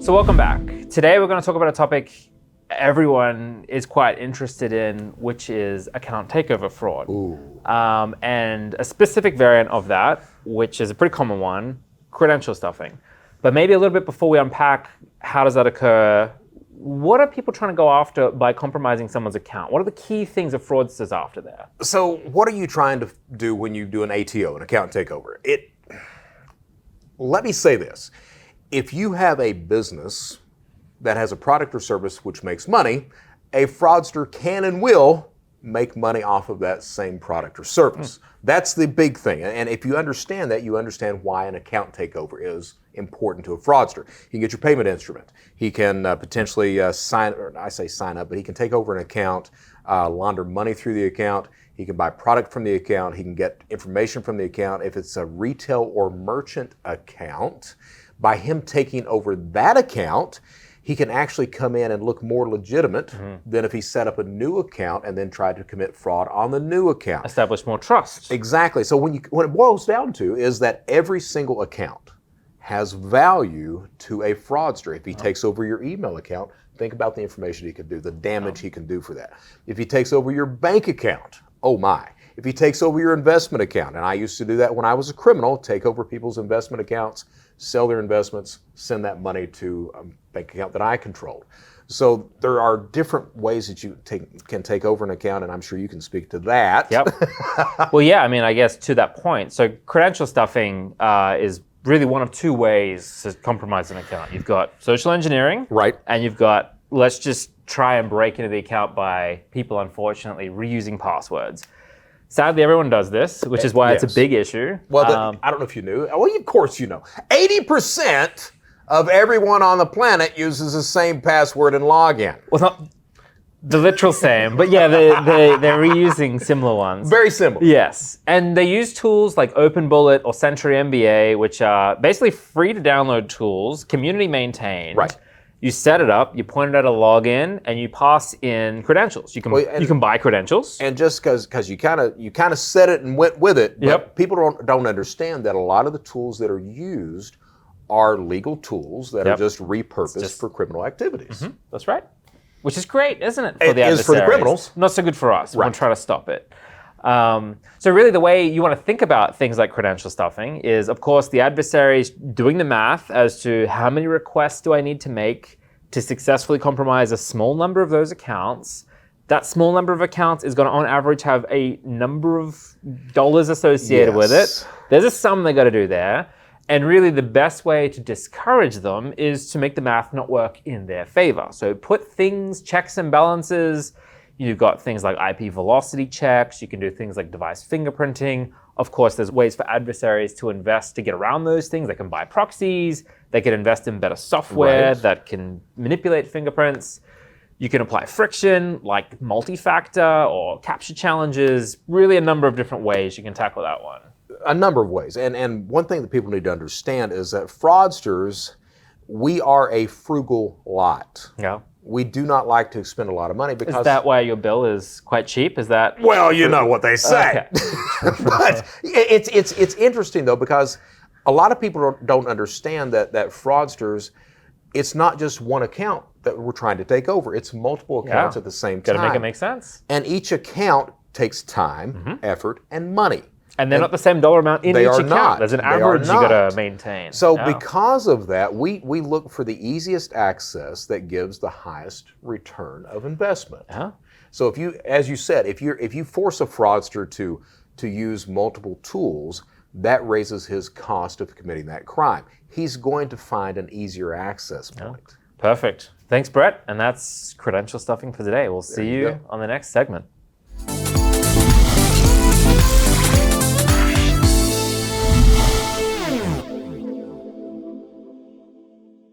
So welcome back. Today we're going to talk about a topic everyone is quite interested in, which is account takeover fraud. And a specific variant of that, which is a pretty common one, credential stuffing. But maybe a little bit before we unpack how does that occur, what are people trying to go after by compromising someone's account? What are the key things a fraudster's after there? So what are you trying to do when you do an ATO, an account takeover? Let me say this. If you have a business that has a product or service which makes money, a fraudster can and will make money off of that same product or service. That's the big thing. And if you understand that, you understand why an account takeover is important to a fraudster. He can get your payment instrument. He can potentially sign up, but he can take over an account, launder money through the account. He can buy product from the account. He can get information from the account. If it's a retail or merchant account, by him taking over that account, he can actually come in and look more legitimate than if he set up a new account and then tried to commit fraud on the new account. Establish more trust. Exactly. So what it boils down to is that every single account has value to a fraudster. If he takes over your email account, think about the information he can do, the damage he can do for that. If he takes over your bank account, oh my. If he takes over your investment account, and I used to do that when I was a criminal, take over people's investment accounts, sell their investments, send that money to a bank account that I controlled. So there are different ways that you can take over an account, and I'm sure you can speak to that. Yep. Well, yeah, I mean, I guess to that point, so credential stuffing is really one of two ways to compromise an account. You've got social engineering, right, and you've got let's just try and break into the account by people, unfortunately, reusing passwords. Sadly, everyone does this, which is why it's a big issue. Well, I don't know if you knew. Well, of course you know. 80% of everyone on the planet uses the same password and login. Well, not the literal same, but yeah, they're reusing similar ones. Very similar. Yes, and they use tools like OpenBullet or Sentry MBA, which are basically free to download tools, community maintained. Right. You set it up, you point it at a login, and you pass in credentials. You can buy credentials. And just because you kind of set it and went with it, but people don't understand that a lot of the tools that are used are legal tools that are just repurposed for criminal activities. That's right. Which is great, isn't it? For the adversaries. Is for the criminals. Not so good for us. Right. We'll try to stop it. So really the way you want to think about things like credential stuffing is, of course, the adversaries doing the math as to how many requests do I need to make to successfully compromise a small number of those accounts. That small number of accounts is going to, on average, have a number of dollars associated with it. There's a sum they got to do there. And really the best way to discourage them is to make the math not work in their favor. So put things, checks and balances. You've got things like IP velocity checks. You can do things like device fingerprinting. Of course, there's ways for adversaries to invest to get around those things. They can buy proxies. They can invest in better software that can manipulate fingerprints. You can apply friction like multi-factor or capture challenges. Really a number of different ways you can tackle that one. A number of ways. And one thing that people need to understand is that fraudsters, we are a frugal lot. Yeah. We do not like to spend a lot of money because... Is that why your bill is quite cheap? Is that... Well, you know what they say. Okay. But it's interesting, though, because a lot of people don't understand that fraudsters, it's not just one account that we're trying to take over. It's multiple accounts at the same time. Got to make it make sense. And each account takes time, effort, and money. And they're not the same dollar amount in each account. Not. There's an average you got to maintain. So because of that, we look for the easiest access that gives the highest return of investment. So if you, as you said, if you force a fraudster to use multiple tools, that raises his cost of committing that crime. He's going to find an easier access point. Perfect. Thanks, Brett. And that's credential stuffing for today. We'll see you on the next segment.